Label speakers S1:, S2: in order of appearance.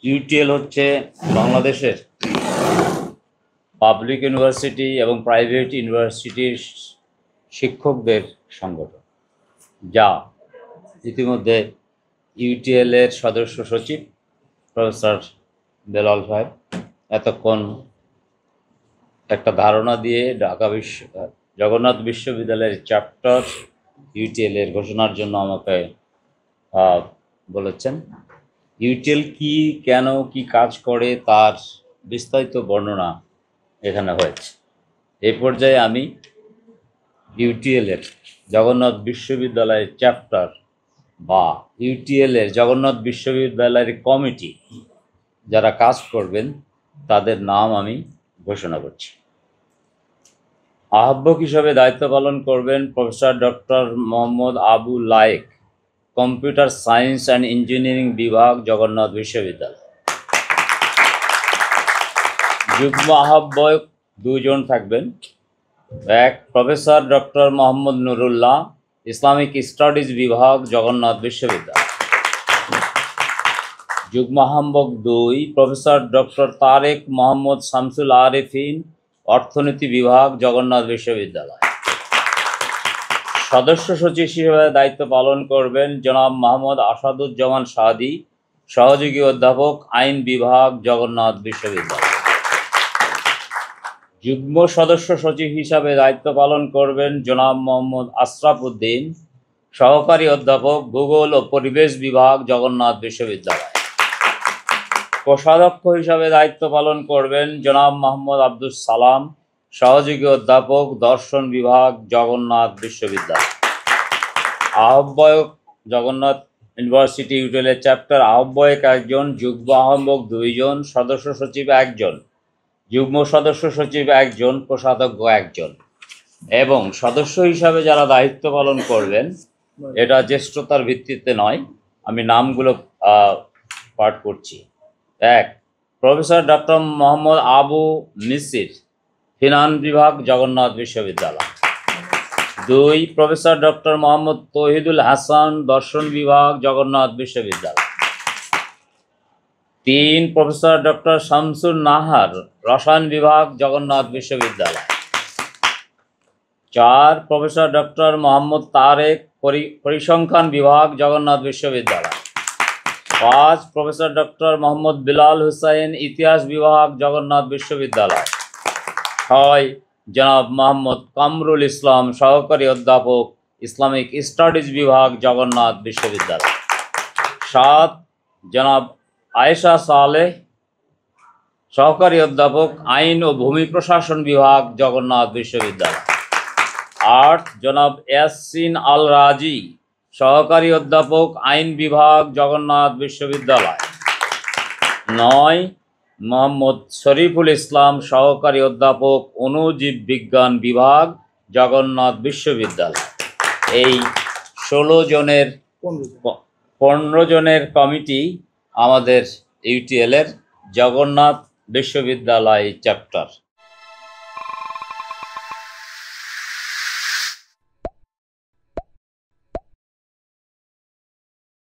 S1: UTL হচ্ছে বাংলাদেশের public university এবং প্রাইভেট ইউনিভার্সিটির শিক্ষকদের সংগঠন, যা ইতিমধ্যে ইউটিএলের সদস্য সচিব প্রফেসর বেলাল সাহেব এতক্ষণ একটা ধারণা দিয়ে জগন্নাথ বিশ্ববিদ্যালয়ের চ্যাপ্টার ইউটিএলের ঘোষণার জন্য আমাকে বলেছেন। ইউটিএল কি, কেন, কি কাজ করে তার বিস্তারিত বর্ণনা এখানে হয়েছে। এই পর্যায়ে আমি ইউটিএলের জগন্নাথ বিশ্ববিদ্যালয়ের চ্যাপ্টার বা ইউটিএলের জগন্নাথ বিশ্ববিদ্যালয়ের কমিটি যারা কাজ করবেন তাদের নাম আমি ঘোষণা করছি। আহ্বায়ক হিসাবে দায়িত্ব পালন করবেন professor doctor Mohammad Abu Layek, computer science and engineering বিভাগ, জগন্নাথ বিশ্ববিদ্যালয়। যুগ্ম আহ্বায়ক দুজন থাকবেন। এক, professor doctor Mohammad Nurullah, Islamic studies বিভাগ, জগন্নাথ বিশ্ববিদ্যালয়। যুগ্ম আহ্বায়ক দুই, প্রফেসর ডক্টর তারেক মোহাম্মদ শামসুল আরেফিন, অর্থনীতি বিভাগ, জগন্নাথ বিশ্ববিদ্যালয়। সদস্য সচিব হিসেবে দায়িত্ব পালন করবেন জনাব মোহাম্মদ আসাদুজ্জামান সাদি, সহযোগী অধ্যাপক, আইন বিভাগ, জগন্নাথ বিশ্ববিদ্যালয়। যুগ্ম সদস্য সচিব হিসাবে দায়িত্ব পালন করবেন জনাব মোহাম্মদ আশরাফ উদ্দিন, সহকারী অধ্যাপক, ভূগোল ও পরিবেশ বিভাগ, জগন্নাথ বিশ্ববিদ্যালয়। কোষাধ্যক্ষ হিসাবে দায়িত্ব পালন করবেন জনাব মোহাম্মদ আব্দুস সালাম, সহযোগী অধ্যাপক, দর্শন বিভাগ, জগন্নাথ বিশ্ববিদ্যালয়। আহ্বায়ক জগন্নাথ ইউনিভার্সিটি ইউটিএলের চ্যাপ্টার আহ্বায়ক একজন, যুগ্ম আহ্বায়ক দুইজন, সদস্য সচিব একজন, যুগ্ম সদস্য সচিব একজন, কোষাধ্যক্ষ একজন। এবং সদস্য হিসাবে যারা দায়িত্ব পালন করবেন, এটা জ্যেষ্ঠতার ভিত্তিতে নয়, আমি নামগুলো পাঠ করছি। এক, professor doctor Mohammad Abu Misir, finance বিভাগ, জগন্নাথ বিশ্ববিদ্যালয়। দুই, প্রফেসর ডক্টর মোহাম্মদ তৌহিদুল হাসান, দর্শন বিভাগ, জগন্নাথ বিশ্ববিদ্যালয়। তিন, প্রফেসর ডক্টর শামসুন নাহার, রসায়ন বিভাগ, জগন্নাথ বিশ্ববিদ্যালয়। চার, প্রফেসর ডক্টর মোহাম্মদ তারেক, পরিসংখ্যান বিভাগ, জগন্নাথ বিশ্ববিদ্যালয়। পাঁচ, প্রফেসর ডক্টর মোহাম্মদ বিলাল হুসাইন, ইতিহাস বিভাগ, জগন্নাথ বিশ্ববিদ্যালয়। ছয়, জনাব মোহাম্মদ কামরুল ইসলাম, সহকারী অধ্যাপক, ইসলামিক স্টাডিজ বিভাগ, জগন্নাথ বিশ্ববিদ্যালয়। সাত, জনাব আয়েশা সালেহ, সহকারী অধ্যাপক, আইন ও ভূমি প্রশাসন বিভাগ, জগন্নাথ বিশ্ববিদ্যালয়। আট, জনাব ইয়াসিন আল রাজি, সহকারী অধ্যাপক, আইন বিভাগ, জগন্নাথ বিশ্ববিদ্যালয়। নয়, মোহাম্মদ শরীফুল ইসলাম, সহকারী অধ্যাপক, অণুজীব বিজ্ঞান বিভাগ, জগন্নাথ বিশ্ববিদ্যালয়। এই 15 জনের কমিটি আমাদের ইউটিএলের জগন্নাথ বিশ্ববিদ্যালয় চ্যাপ্টার।